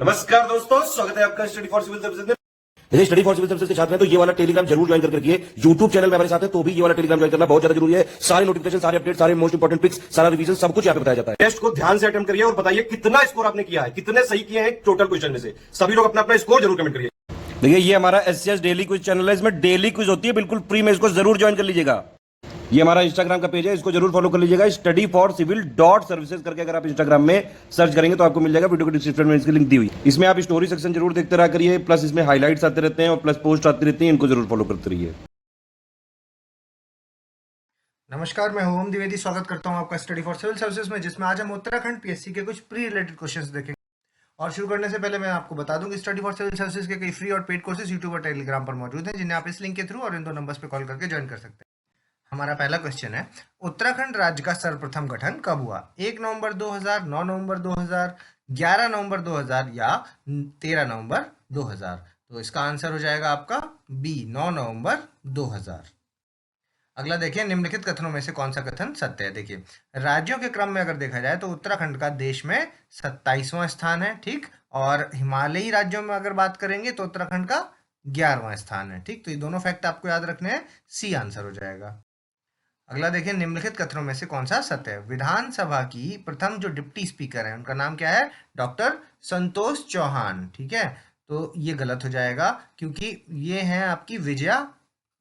नमस्कार दोस्तों, स्वागत है आपका स्टडी फॉर सिविल सर्विसेज में। यदि स्टडी फॉर सिविल सर्विसेज के छात्र हैं तो ये वाला टेलीग्राम जरूर ज्वाइन करके रखिए। यूट्यूब चैनल में हमारे साथ है तो भी ये वाला टेलीग्राम ज्वाइन करना बहुत ज्यादा जरूरी है। सारे नोटिफिकेशन, सारे अपडेट, सारे मोस्ट इंपोर्टेंट पिक्स, सारा रिवीजन सब कुछ यहाँ पे बताया जाता है। टेस्ट को ध्यान से अटेम्प्ट करिए और बताइए कितना स्कोर आपने किया है, कितने सही किए हैं टोटल क्वेश्चन में से। सभी लोग अपना अपना स्कोर जरूर कमेंट करिए। देखिए ये हमारा एससीएस डेली क्विज चैनल है, इसमें डेली क्विज होती है, बिल्कुल फ्री में, इसको जरूर ज्वाइन कर लीजिएगा। ये हमारा इंस्टाग्राम का पेज है, इसको जरूर फॉलो कर लीजिएगा। Study for civil dot services करके अगर आप इंस्टाग्राम में सर्च करेंगे तो आपको मिल जाएगा। वीडियो के डिस्क्रिप्शन में इसकी लिंक दी हुई। इसमें आप स्टोरी सेक्शन जरूर देखते रहा करिए, प्लस इसमें हाईलाइट्स आते रहते हैं और प्लस पोस्ट आती रहती है, इनको जरूर फॉलो करते रहिए। नमस्कार, मैं ओम द्विवेदी स्वागत करता हूं आपका स्टडी फॉर सिविल सर्विसेज में, जिसमें आज हम उत्तराखंड पीएससी के कुछ प्री रिलेटेड क्वेश्चंस देखेंगे। और शुरू करने से पहले मैं आपको बता दूं कि स्टडी फॉर सिविल सर्विसेज के कई फ्री और पेड कोर्सेज यूट्यूब और टेलीग्राम पर मौजूद हैं, जिन्हें आप इस लिंक के थ्रू और इन दो नंबर्स पर कॉल करके ज्वाइन कर सकते हैं। हमारा पहला क्वेश्चन है, उत्तराखंड राज्य का सर्वप्रथम गठन कब हुआ? 1 नवंबर 2000, 9 नवंबर 2000, 11 नवंबर 2000 या 13 नवंबर 2000? तो इसका आंसर हो जाएगा आपका बी, 9 नवंबर 2000। अगला देखिए, निम्नलिखित कथनों में से कौन सा कथन सत्य है? देखिए, राज्यों के क्रम में अगर देखा जाए तो उत्तराखंड का देश में 27वां स्थान है, ठीक। और हिमालयी राज्यों में अगर बात करेंगे तो उत्तराखंड का 11वां स्थान है, ठीक। तो ये दोनों फैक्ट आपको याद रखने हैं, सी आंसर हो जाएगा। अगला देखिए, निम्नलिखित कथनों में से कौन सा सत्य है? विधानसभा की प्रथम जो डिप्टी स्पीकर है उनका नाम क्या है? डॉक्टर संतोष चौहान, ठीक है। तो ये गलत हो जाएगा क्योंकि ये हैं आपकी विजया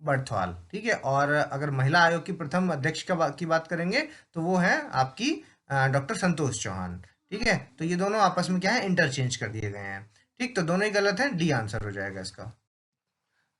बर्थवाल, ठीक है। और अगर महिला आयोग की प्रथम अध्यक्ष की बात करेंगे तो वो है आपकी डॉक्टर संतोष चौहान, ठीक है। तो ये दोनों आपस में क्या है, इंटरचेंज कर दिए गए हैं, ठीक। तो दोनों ही गलत हैं, डी आंसर हो जाएगा इसका।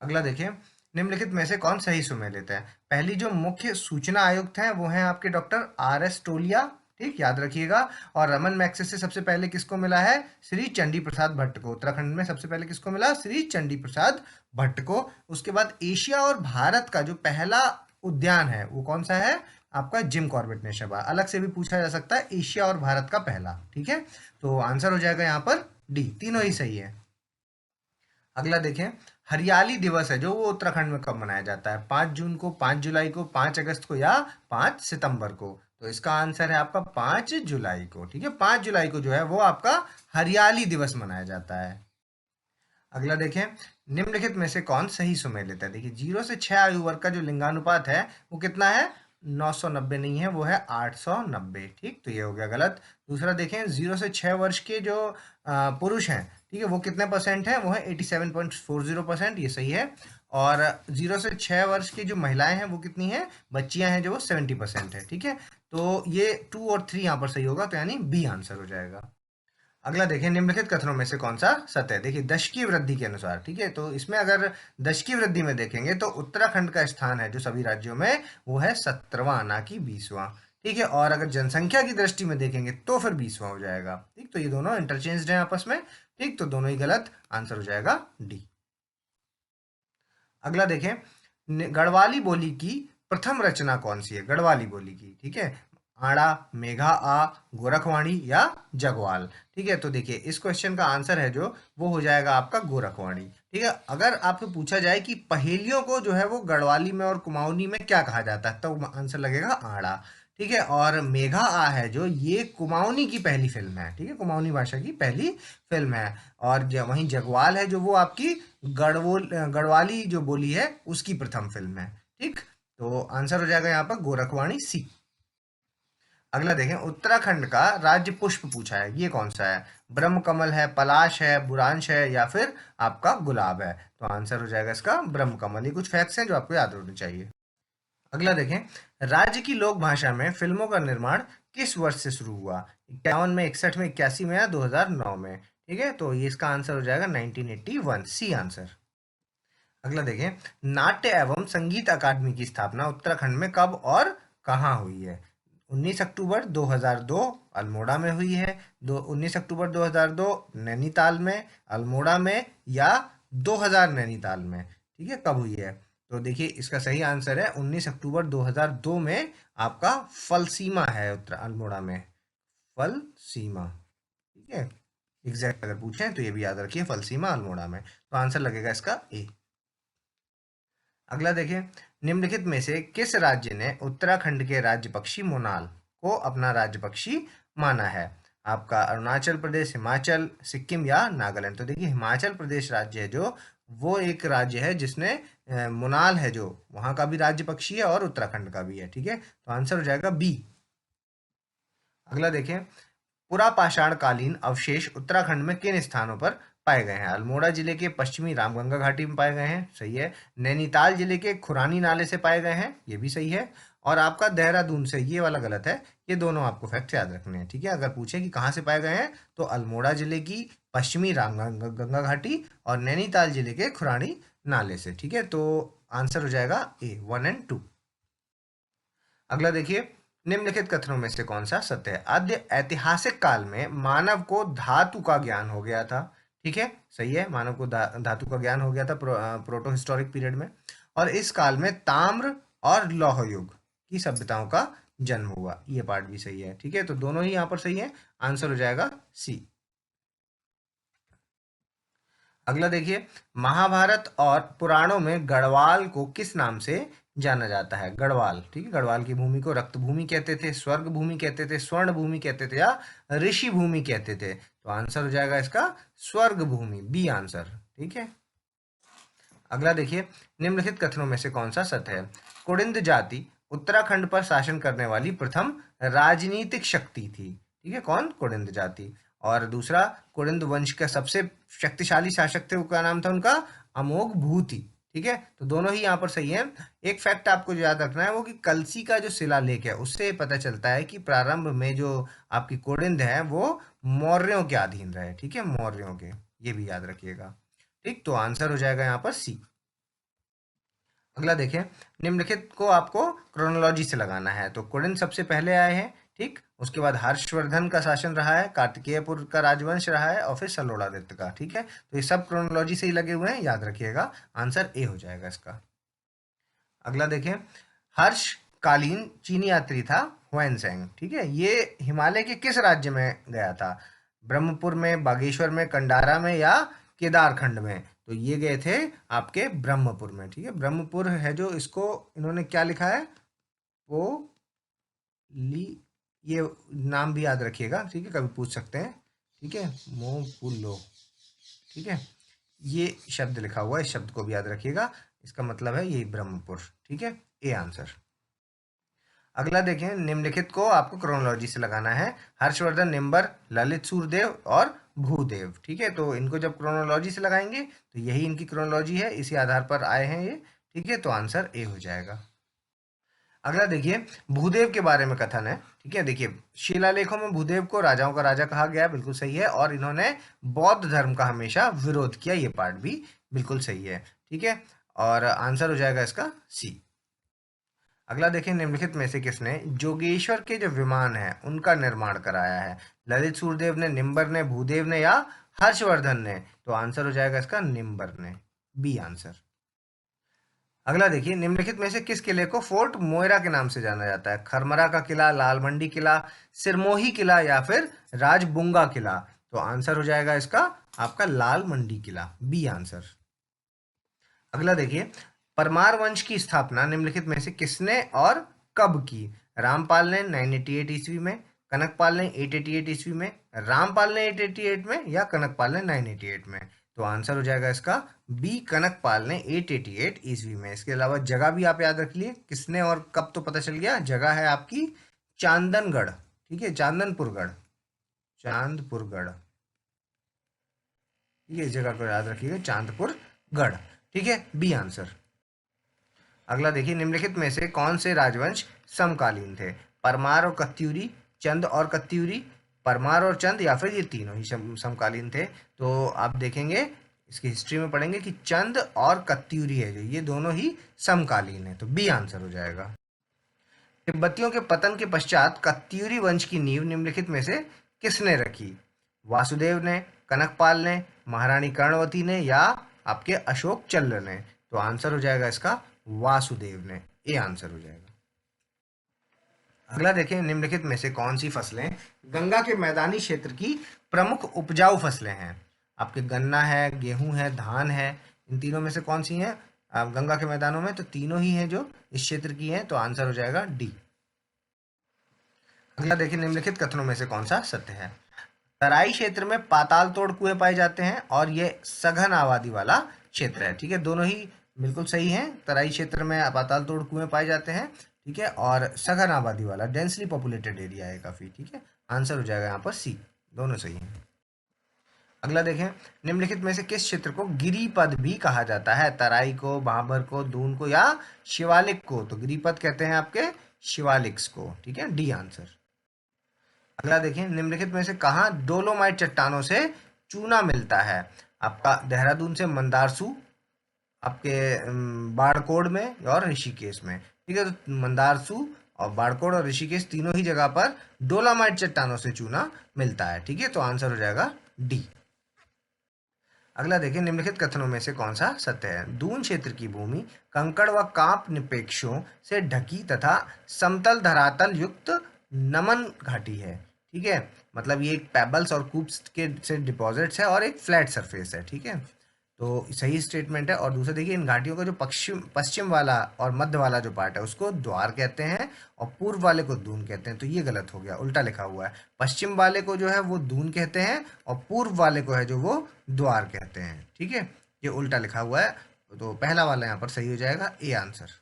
अगला देखिए, निम्नलिखित में से कौन सही सुमेलित है? पहली जो मुख्य सूचना आयुक्त हैं वो हैं आपके डॉक्टर आर.एस. टोलिया, ठीक, याद रखिएगा। और रमन मैग्सेसे से सबसे पहले किसको मिला है? श्री चंडी प्रसाद भट्ट को। उत्तराखंड में सबसे पहले किसको मिला? श्री चंडी प्रसाद भट्ट को। उसके बाद एशिया और भारत का जो पहला उद्यान है वो कौन सा है? आपका जिम कॉर्बेट नेशनल पार्क। अलग से भी पूछा जा सकता है, एशिया और भारत का पहला, ठीक है। तो आंसर हो जाएगा यहाँ पर डी, तीनों ही सही है। अगला देखें, हरियाली दिवस है जो वो उत्तराखंड में कब मनाया जाता है? 5 जून को, 5 जुलाई को, 5 अगस्त को या 5 सितंबर को? तो इसका आंसर है आपका 5 जुलाई को, ठीक है। 5 जुलाई को जो है वो आपका हरियाली दिवस मनाया जाता है। अगला देखें, निम्नलिखित में से कौन सही सुमेलित है? देखिए, 0 से 6 आयु वर्ग का जो लिंगानुपात है वो कितना है? 990 नहीं है, वो है 890, ठीक। तो ये हो गया गलत। दूसरा देखें, 0 से 6 वर्ष के जो पुरुष हैं, ठीक है, वो कितने परसेंट है? वो है 87.40%, ये सही है। और 0 से 6 वर्ष की जो महिलाएं हैं वो कितनी हैं? बच्चियां हैं जो वो 70% है, ठीक है। तो ये 2 और 3 यहाँ पर सही होगा, तो यानी बी आंसर हो जाएगा। अगला देखें, निम्नलिखित कथनों में से कौन सा सत्य है? देखिए, दशकीय वृद्धि के अनुसार, ठीक है। तो इसमें अगर दशकीय वृद्धि में देखेंगे तो उत्तराखंड का स्थान है जो सभी राज्यों में वो है 17वां, ना कि 20वां, ठीक है। और अगर जनसंख्या की दृष्टि में देखेंगे तो फिर 20वां हो जाएगा, ठीक। तो ये दोनों इंटरचेंज्ड हैं आपस में, ठीक। तो दोनों ही गलत, आंसर हो जाएगा डी। अगला देखें, गढ़वाली बोली की प्रथम रचना कौन सी है? गढ़वाली बोली की, ठीक है। आड़ा, मेघा आ, गोरखवाणी या जगवाल, ठीक है। तो देखिए, इस क्वेश्चन का आंसर है जो वो हो जाएगा आपका गोरखवाणी, ठीक है। अगर आपको पूछा जाए कि पहेलियों को जो है वो गढ़वाली में और कुमाऊनी में क्या कहा जाता है, तो आंसर लगेगा आड़ा, ठीक है। और मेघा आ है जो, ये कुमाऊनी की पहली फिल्म है, ठीक है, कुमाऊनी भाषा की पहली फिल्म है। और वहीं जगवाल है जो वो आपकी गढ़वाली जो बोली है उसकी प्रथम फिल्म है, ठीक। तो आंसर हो जाएगा यहाँ पर गोरखवाणी, सी। अगला देखें, उत्तराखंड का राज्य पुष्प पूछा है, ये कौन सा है? ब्रह्म कमल है, पलाश है, बुरांश है या फिर आपका गुलाब है? तो आंसर हो जाएगा इसका ब्रह्म कमल। ये कुछ फैक्ट्स हैं जो आपको याद होने चाहिए। अगला देखें, राज्य की लोक भाषा में फिल्मों का निर्माण किस वर्ष से शुरू हुआ? 51 में, 61 में, 81 में या 2009 में? ठीक है, तो ये इसका आंसर हो जाएगा 1981, सी आंसर। अगला देखें, नाट्य एवं संगीत अकादमी की स्थापना उत्तराखंड में कब और कहाँ हुई है? 19 अक्टूबर 2002 अल्मोड़ा में हुई है, 19 अक्टूबर 2002 नैनीताल में, अल्मोड़ा में या 2000 नैनीताल में? ठीक है, कब हुई है? तो देखिए, इसका सही आंसर है 19 अक्टूबर 2002 में आपका फलसीमा है उत्तर अल्मोड़ा में, फलसीमा, ठीक है। एग्जैक्ट अगर पूछें तो ये भी याद रखिए, फलसीमा अल्मोड़ा में। तो आंसर लगेगा इसका ए। अगला देखें, निम्नलिखित में से किस राज्य ने उत्तराखंड के राज्य पक्षी मोनाल को अपना राज्य पक्षी माना है? आपका अरुणाचल प्रदेश, हिमाचल, सिक्किम या नागालैंड। तो देखिए हिमाचल प्रदेश राज्य है जो, वो एक राज्य है जिसने मुनाल है जो, वहां का भी राज्य पक्षी है और उत्तराखंड का भी है। ठीक है, तो आंसर हो जाएगा बी। अगला देखें, पुरापाषाण कालीन अवशेष उत्तराखंड में किन स्थानों पर पाए गए हैं? अल्मोड़ा जिले के पश्चिमी रामगंगा घाटी में पाए गए हैं, सही है। नैनीताल जिले के खुरानी नाले से पाए गए हैं, ये भी सही है। और आपका देहरादून से, ये वाला गलत है। ये दोनों आपको फैक्ट याद रखने हैं। ठीक है, अगर पूछे कि कहाँ से पाए गए हैं तो अल्मोड़ा जिले की पश्चिमी रामगंगा घाटी और नैनीताल जिले के खुरानी नाले से। ठीक है, तो आंसर हो जाएगा ए, 1 और 2। अगला देखिए, निम्नलिखित कथनों में से कौन सा सत्य है? आद्य ऐतिहासिक काल में मानव को धातु का ज्ञान हो गया था। ठीक है, सही है, मानव को धातु का ज्ञान हो गया था प्रोटो हिस्टोरिक पीरियड में। और इस काल में ताम्र और लौह युग की सभ्यताओं का जन्म हुआ, ये पार्ट भी सही है। ठीक है, तो दोनों ही यहाँ पर सही है, आंसर हो जाएगा सी। अगला देखिए, महाभारत और पुराणों में गढ़वाल को किस नाम से जाना जाता है? गढ़वाल, ठीक है, गढ़वाल की भूमि को रक्त भूमि कहते थे, स्वर्ग भूमि कहते थे, स्वर्ण भूमि कहते थे या ऋषि भूमि कहते थे? तो आंसर हो जाएगा इसका स्वर्ग भूमि, बी आंसर। ठीक है, अगला देखिए, निम्नलिखित कथनों में से कौन सा सत्य है? कुड़िंद जाति उत्तराखंड पर शासन करने वाली प्रथम राजनीतिक शक्ति थी। ठीक है, कौन? कुड़िंद जाति। और दूसरा, कुड़िंद वंश का सबसे शक्तिशाली शासक थे, क्या नाम था उनका? अमोघ भूति। ठीक है, तो दोनों ही यहाँ पर सही है। एक फैक्ट आपको याद रखना है, वो कि कलसी का जो शिलालेख है उससे पता चलता है कि प्रारंभ में जो आपकी कुड़िंद है वो मौर्यों के अधीन रहे। ठीक है, मौर्यों के, ये भी याद रखिएगा। ठीक, तो आंसर हो जाएगा यहाँ पर सी। अगला देखें, निम्नलिखित को आपको क्रोनोलॉजी से लगाना है। तो कुड़िन सबसे पहले आए हैं, ठीक, उसके बाद हर्षवर्धन का शासन रहा है, कार्तिकेयपुर का राजवंश रहा है और फिर सलोड़ादित्य का। ठीक है, तो ये सब क्रोनोलॉजी से ही लगे हुए हैं, याद रखिएगा, आंसर ए हो जाएगा इसका। अगला देखें, हर्षकालीन चीनी यात्री था हुएनसेंग। ठीक है, ये हिमालय के किस राज्य में गया था? ब्रह्मपुर में, बागेश्वर में, कंडारा में या केदारखंड में? तो ये गए थे आपके ब्रह्मपुर में। ठीक है, ब्रह्मपुर है जो, इसको इन्होंने क्या लिखा है? ये नाम भी याद रखिएगा। ठीक है, कभी पूछ सकते हैं। ठीक है, मोपुलो। ठीक है, ये शब्द लिखा हुआ है, इस शब्द को भी याद रखिएगा, इसका मतलब है ये ब्रह्मपुर। ठीक है, ए आंसर। अगला देखें, निम्नलिखित को आपको क्रोनोलॉजी से लगाना है। हर्षवर्धन, निम्बर, ललित सूर्यदेव और भूदेव। ठीक है, तो इनको जब क्रोनोलॉजी से लगाएंगे तो यही इनकी क्रोनोलॉजी है, इसी आधार पर आए हैं ये। ठीक है, तो आंसर ए हो जाएगा। अगला देखिए, भूदेव के बारे में कथन है। ठीक है, देखिए शिलालेखों में भूदेव को राजाओं का राजा कहा गया, बिल्कुल सही है। और इन्होंने बौद्ध धर्म का हमेशा विरोध किया, ये पार्ट भी बिल्कुल सही है। ठीक है, और आंसर हो जाएगा इसका सी। अगला देखें, निम्नलिखित में से किसने जोगेश्वर के जो विमान है उनका निर्माण कराया है? ललित सूर्यदेव ने, निम्बर ने, भूदेव ने या हर्षवर्धन ने? तो आंसर हो जाएगा इसका निम्बर ने, बी आंसर। अगला देखिए, निम्नलिखित में से किस किले को फोर्ट मोयरा के नाम से जाना जाता है? खरमरा का किला, लाल मंडी किला, सिरमोही किला या फिर राजबुंगा किला? तो आंसर हो जाएगा इसका आपका लाल मंडी किला, बी आंसर। अगला देखिए, परमार वंश की स्थापना निम्नलिखित में से किसने और कब की? रामपाल ने 988 ईस्वी में, कनकपाल ने 888 ईस्वी में, रामपाल ने 888 में या कनकपाल ने 988 में? तो आंसर हो जाएगा इसका बी, कनकपाल ने 888 ईस्वी में। इसके अलावा जगह भी आप याद रख लिए, किसने और कब तो पता चल गया। जगह है आपकी चांदनगढ़। ठीक है, चांदनपुरगढ़, चांदपुरगढ़। ये जगह को याद रखिएगा, चांदपुरगढ़। ठीक है, बी आंसर। अगला देखिए, निम्नलिखित में से कौन से राजवंश समकालीन थे? परमार और कत्यूरी, चंद और कत्यूरी, परमार और चंद या फिर ये तीनों ही समकालीन थे? तो आप देखेंगे इसकी हिस्ट्री में पढ़ेंगे कि चंद और कत्यूरी है जो, ये दोनों ही समकालीन है, तो बी आंसर हो जाएगा। तिब्बतियों के पतन के पश्चात कत्यूरी वंश की नींव निम्नलिखित में से किसने रखी? वासुदेव ने, कनकपाल ने, महारानी कर्णवती ने या आपके अशोक चल्ल ने? तो आंसर हो जाएगा इसका वासुदेव ने, ए आंसर हो जाएगा। अगला देखें, निम्नलिखित में से कौन सी फसलें गंगा के मैदानी क्षेत्र की प्रमुख उपजाऊ फसलें हैं? आपके गन्ना है, गेहूं है, धान है, इन तीनों में से कौन सी हैं गंगा के मैदानों में? तो तीनों ही हैं जो इस क्षेत्र की हैं, तो आंसर हो जाएगा डी। अगला देखिए, निम्नलिखित कथनों में से कौन सा सत्य है? तराई क्षेत्र में पाताल तोड़ कुएं पाए जाते हैं और ये सघन आबादी वाला क्षेत्र है। ठीक है, दोनों ही बिल्कुल सही है। तराई क्षेत्र में पाताल तोड़ कुएं पाए जाते हैं, ठीक है, और सघन आबादी वाला डेंसली पॉपुलेटेड एरिया है काफी। ठीक है, आंसर हो जाएगा यहाँ पर सी, दोनों सही है। अगला देखें, निम्नलिखित में से किस क्षेत्र को गिरिपद भी कहा जाता है? तराई को, भाबर को, दून को या शिवालिक को? तो गिरिपद कहते हैं आपके शिवालिक्स को। ठीक है, डी आंसर। अगला देखें, निम्नलिखित में से कहाँ डोलोमाइट चट्टानों से चूना मिलता है? आपका देहरादून से मंदारसू, आपके बाड़कोड़ में और ऋषिकेश में। ठीक है, तो मंदारसू और बाड़कोड़ और ऋषिकेश तीनों ही जगह पर डोलोमाइट चट्टानों से चूना मिलता है। ठीक है, तो आंसर हो जाएगा डी। अगला देखिए, निम्नलिखित कथनों में से कौन सा सत्य है? दून क्षेत्र की भूमि कंकड़ व कांप निपेक्षों से ढकी तथा समतल धरातल युक्त नमन घाटी है। ठीक है, मतलब ये एक पेबल्स और कूप्स के से डिपॉजिट्स है और एक फ्लैट सरफेस है। ठीक है, तो सही स्टेटमेंट है। और दूसरा देखिए, इन घाटियों का जो पश्चिम वाला और मध्य वाला जो पार्ट है उसको द्वार कहते हैं और पूर्व वाले को दून कहते हैं। तो ये गलत हो गया, उल्टा लिखा हुआ है। पश्चिम वाले को जो है वो दून कहते हैं और पूर्व वाले को है जो वो द्वार कहते हैं। ठीक है, ये उल्टा लिखा हुआ है, तो पहला वाला यहाँ पर सही हो जाएगा, ए आंसर।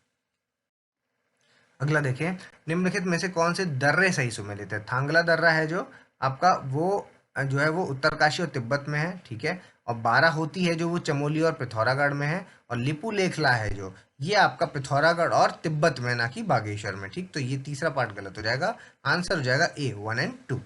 अगला देखिए, निम्नलिखित में से कौन से दर्रे सही सुमेलित है? थांगला दर्रा है जो आपका, वो जो है वो उत्तरकाशी और तिब्बत में है। ठीक है, और बाराहोती है जो वो चमोली और पिथौरागढ़ में है, और लिपू लेखला है जो ये आपका पिथौरागढ़ और तिब्बत में, ना कि बागेश्वर में। ठीक, तो ये तीसरा पार्ट गलत हो जाएगा, आंसर हो जाएगा ए 1 और 2।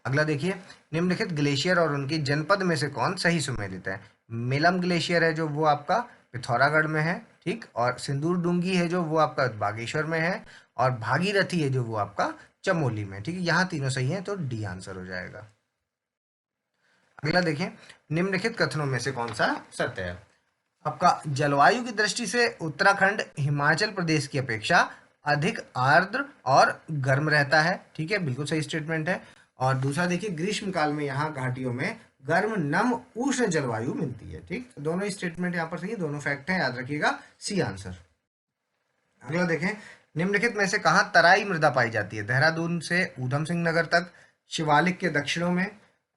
अगला देखिए, निम्नलिखित ग्लेशियर और उनकी जनपद में से कौन सही सुमेलित है? मेलम ग्लेशियर है जो वो आपका पिथौरागढ़ में है। ठीक, और सिंदूर डूंगी है जो वो आपका बागेश्वर में है, और भागीरथी है जो वो आपका चमोली में। ठीक है, यहाँ तीनों सही हैं, तो डी आंसर हो जाएगा। अगला देखें, निम्नलिखित कथनों में से कौन सा सत्य है? आपका जलवायु की दृष्टि से उत्तराखंड हिमाचल प्रदेश की अपेक्षा अधिक आर्द्र और गर्म रहता है। ठीक है, बिल्कुल सही स्टेटमेंट है। और दूसरा देखिए, ग्रीष्म काल में यहाँ घाटियों में गर्म नम उष्ण जलवायु मिलती है। ठीक, दोनों ही स्टेटमेंट यहाँ पर सही है, दोनों फैक्ट हैं, याद रखिएगा, सी आंसर। अगला देखें, निम्नलिखित में से कहाँ तराई मृदा पाई जाती है? देहरादून से ऊधम सिंह नगर तक, शिवालिक के दक्षिणों में,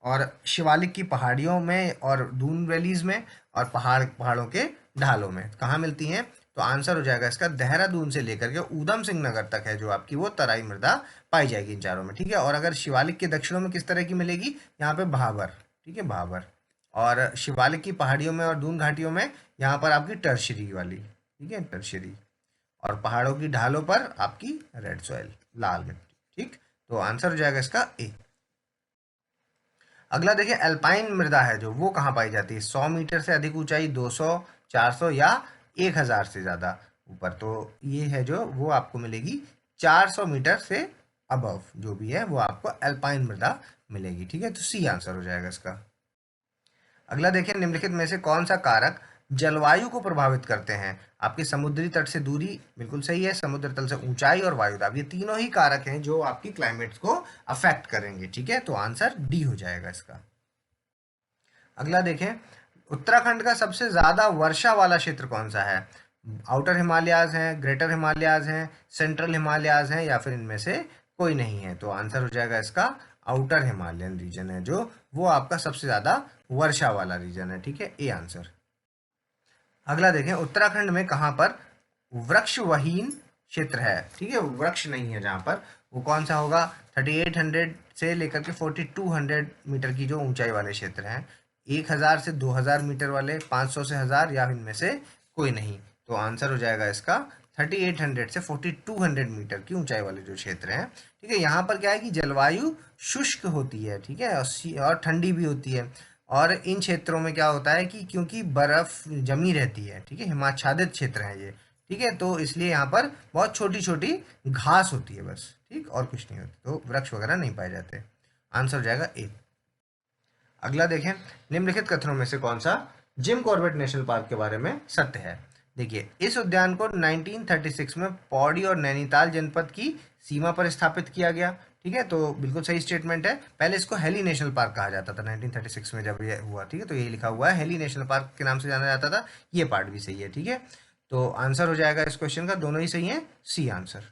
और शिवालिक की पहाड़ियों में, और दून वैलीज में, और पहाड़ों के ढालों में। कहाँ मिलती हैं? तो आंसर हो जाएगा इसका देहरादून से लेकर के ऊधम सिंह नगर तक है जो आपकी वो तराई मृदा पाई जाएगी इन चारों में। ठीक है, और अगर शिवालिक के दक्षिणों में किस तरह की मिलेगी? यहाँ पे भाबर। ठीक है, भाबर। और शिवालिक की पहाड़ियों में और दून घाटियों में यहाँ पर आपकी टर्शरी वाली। ठीक है, टर्शरी। और पहाड़ों की ढालों पर आपकी रेड सॉइल, लाल मिट्टी। ठीक, तो आंसर हो जाएगा इसका ए। अगला देखिए, अल्पाइन मृदा है जो वो कहाँ पाई जाती है? 100 मीटर से अधिक ऊंचाई, 200, 400 या 1000 से ज्यादा ऊपर। तो ये है जो वो आपको मिलेगी 400 मीटर से अबव, जो भी है वो आपको अल्पाइन मृदा मिलेगी। ठीक है, तो सी आंसर हो जाएगा इसका। अगला देखिए, निम्नलिखित में से कौन सा कारक जलवायु को प्रभावित करते हैं? आपके समुद्री तट से दूरी, बिल्कुल सही है, समुद्र तल से ऊंचाई और वायुदाब, ये तीनों ही कारक हैं जो आपकी क्लाइमेट को अफेक्ट करेंगे। ठीक है, तो आंसर डी हो जाएगा इसका। अगला देखें, उत्तराखंड का सबसे ज्यादा वर्षा वाला क्षेत्र कौन सा है? आउटर हिमालयाज हैं, ग्रेटर हिमालयाज हैं, सेंट्रल हिमालयाज हैं, या फिर इनमें से कोई नहीं है? तो आंसर हो जाएगा इसका आउटर हिमालयन रीजन है जो वो आपका सबसे ज्यादा वर्षा वाला रीजन है। ठीक है, ए आंसर। अगला देखें, उत्तराखंड में कहाँ पर वृक्षविहीन क्षेत्र है? ठीक है, वृक्ष नहीं है जहाँ पर, वो कौन सा होगा? 3800 से लेकर के 4200 मीटर की जो ऊंचाई वाले क्षेत्र हैं, 1000 से 2000 मीटर वाले, 500 से 1000, या इनमें से कोई नहीं? तो आंसर हो जाएगा इसका 3800 से 4200 मीटर की ऊंचाई वाले जो क्षेत्र हैं। ठीक है, यहाँ पर क्या है कि जलवायु शुष्क होती है। ठीक है, और ठंडी भी होती है। और इन क्षेत्रों में क्या होता है कि क्योंकि बर्फ जमी रहती है, ठीक है, हिमाच्छादित क्षेत्र है ये। ठीक है, तो इसलिए यहाँ पर बहुत छोटी छोटी घास होती है बस। ठीक, और कुछ नहीं होती, तो वृक्ष वगैरह नहीं पाए जाते। आंसर हो जाएगा ए। अगला देखें, निम्नलिखित कथनों में से कौन सा जिम कॉर्बेट नेशनल पार्क के बारे में सत्य है? देखिए, इस उद्यान को 1936 में पौड़ी और नैनीताल जनपद की सीमा पर स्थापित किया गया। ठीक है, तो बिल्कुल सही स्टेटमेंट है। पहले इसको हेली नेशनल पार्क कहा जाता था 1936 में जब ये हुआ। ठीक है, तो यही लिखा हुआ है, हेली नेशनल पार्क के नाम से जाना जाता था। ये पार्ट भी सही है। ठीक है, तो आंसर हो जाएगा इस क्वेश्चन का, दोनों ही सही है, सी आंसर।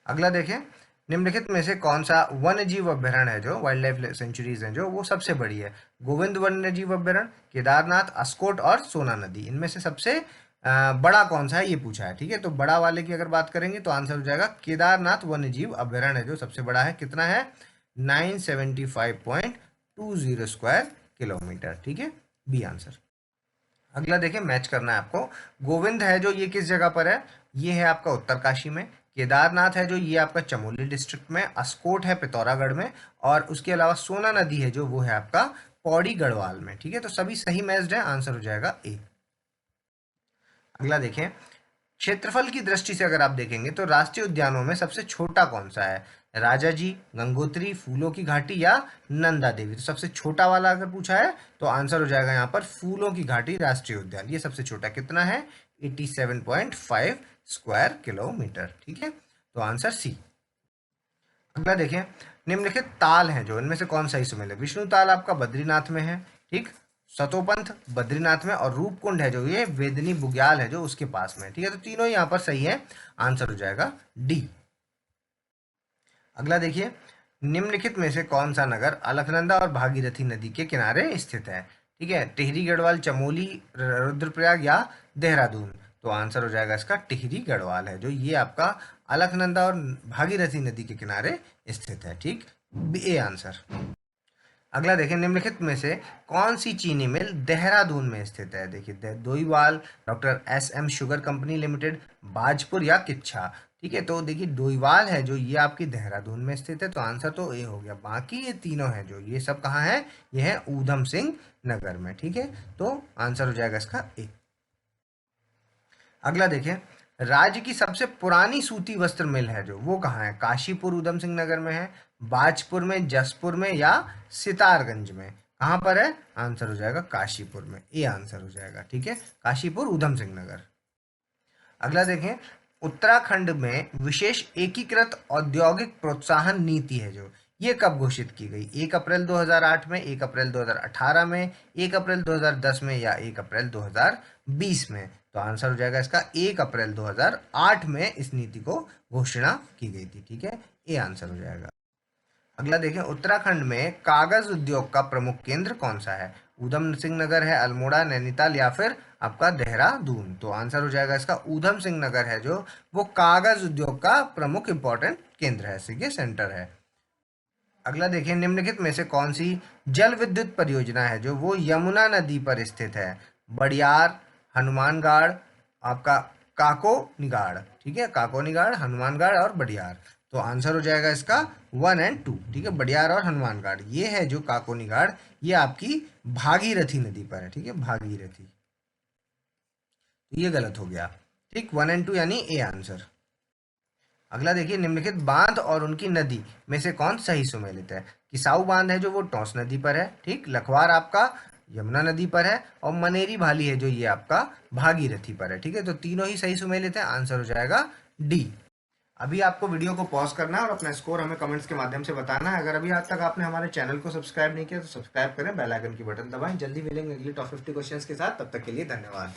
अगला देखें, निम्नलिखित में से कौन सा वन्यजीव अभ्यारण्य है जो वाइल्ड लाइफ सेंचुरीज हैं जो वो सबसे बड़ी है? गोविंद वन्यजीव अभ्यारण्य, केदारनाथ, अस्कोट और सोना नदी। इनमें से सबसे बड़ा कौन सा है ये पूछा है। ठीक है, तो बड़ा वाले की अगर बात करेंगे तो आंसर हो जाएगा केदारनाथ वन्यजीव अभ्यारण्य है जो सबसे बड़ा है। कितना है? 975.20 स्क्वायर किलोमीटर। ठीक है, बी आंसर। अगला देखिए, मैच करना है आपको। गोविंद है जो ये किस जगह पर है? ये है आपका उत्तरकाशी में। केदारनाथ है जो ये आपका चमोली डिस्ट्रिक्ट में। अस्कोट है पिथौरागढ़ में। और उसके अलावा सोना नदी है जो वो है आपका पौड़ी गढ़वाल में। ठीक है, तो सभी सही मैच्ड है, आंसर हो जाएगा ए। अगला देखें, क्षेत्रफल की दृष्टि से अगर आप देखेंगे तो राष्ट्रीय उद्यानों में सबसे छोटा कौन सा है? राजाजी, गंगोत्री, फूलों की घाटी या नंदा देवी? तो सबसे छोटा वाला अगर पूछा है तो आंसर हो जाएगा यहाँ पर फूलों की घाटी राष्ट्रीय उद्यान। ये सबसे छोटा कितना है? 87.5 स्क्वायर किलोमीटर। ठीक है, तो आंसर सी। अगला देखें, निम्नलिखित ताल हैं जो इनमें से कौन सा ही सुमेल है? विष्णु ताल आपका बद्रीनाथ में है। ठीक, सतोपंथ बद्रीनाथ में, और रूपकुंड है जो ये वेदनी बुग्याल है जो उसके पास में। ठीक है, तो तीनों यहाँ पर सही है, आंसर हो जाएगा डी। अगला देखिए, निम्नलिखित में से कौन सा नगर अलकनंदा और भागीरथी नदी के किनारे स्थित है? ठीक है, टिहरी गढ़वाल, चमोली, रुद्रप्रयाग या देहरादून? तो आंसर हो जाएगा इसका टिहरी गढ़वाल है जो ये आपका अलकनंदा और भागीरथी नदी के किनारे स्थित है। ठीक, ए आंसर। अगला देखें, निम्नलिखित में से कौन सी चीनी मिल देहरादून में स्थित है? देखिए, Doiwala, doctor S M. Sugar company limited, Bajpur या किच्छा? ठीक है, तो देखिए डोईवाल है जो ये आपकी देहरादून में स्थित है, तो आंसर तो ए हो गया। बाकी ये तीनों हैं जो ये सब कहाँ है? ये है ऊधम सिंह नगर में। ठीक है, तो आंसर हो जाएगा इसका ए। अगला देखें, राज्य की सबसे पुरानी सूती वस्त्र मिल है जो वो कहाँ है? काशीपुर ऊधम सिंह नगर में है, बाजपुर में, जसपुर में या सितारगंज में? कहाँ पर है? आंसर हो जाएगा काशीपुर में, ए आंसर हो जाएगा। ठीक है, काशीपुर ऊधम सिंह नगर। अगला देखें, उत्तराखंड में विशेष एकीकृत औद्योगिक प्रोत्साहन नीति है जो ये कब घोषित की गई? 1 अप्रैल 2008 में, 1 अप्रैल 2018 में, 1 अप्रैल 2010 में या 1 अप्रैल 2020 में? तो आंसर हो जाएगा इसका 1 अप्रैल 2008 में इस नीति को घोषणा की गई थी। ठीक है, ए आंसर हो जाएगा। अगला देखें, उत्तराखंड में कागज उद्योग का प्रमुख केंद्र कौन सा है? ऊधम सिंह नगर है, अल्मोड़ा, नैनीताल या फिर आपका देहरादून? तो आंसर हो जाएगा इसका ऊधम सिंह नगर है जो वो कागज उद्योग का प्रमुख इंपॉर्टेंट केंद्र है, ठीक है, सेंटर है। अगला देखिए, निम्नलिखित में से कौन सी जल विद्युत परियोजना है जो वो यमुना नदी पर स्थित है? बड़ियार, हनुमानगढ़, आपका काकोनिगाड़। ठीक है, काकोनिगाड़, हनुमानगढ़ और बड़ियार। तो आंसर हो जाएगा इसका 1 और 2। ठीक है, बड़ियार और हनुमानगढ़ ये है जो काकोनिगाड़, ये आपकी भागीरथी नदी पर है। ठीक है, भागीरथी, तो ये गलत हो गया। ठीक, 1 और 2 यानी ए आंसर। अगला देखिए, निम्नलिखित बांध और उनकी नदी में से कौन सही सुमेलित है? किसाऊ बांध है जो वो टोंस नदी पर है। ठीक, लखवार आपका यमुना नदी पर है, और मनेरी भाली है जो ये आपका भागीरथी पर है। ठीक है, तो तीनों ही सही सुमेलित है, आंसर हो जाएगा डी। अभी आपको वीडियो को पॉज करना है और अपना स्कोर हमें कमेंट्स के माध्यम से बताना है। अगर अभी आज तक आपने हमारे चैनल को सब्सक्राइब नहीं किया तो सब्सक्राइब करें, बेल आइकन की बटन दबाएं। जल्दी मिलेंगे अगली टॉप 50 क्वेश्चंस के साथ, तब तक के लिए धन्यवाद।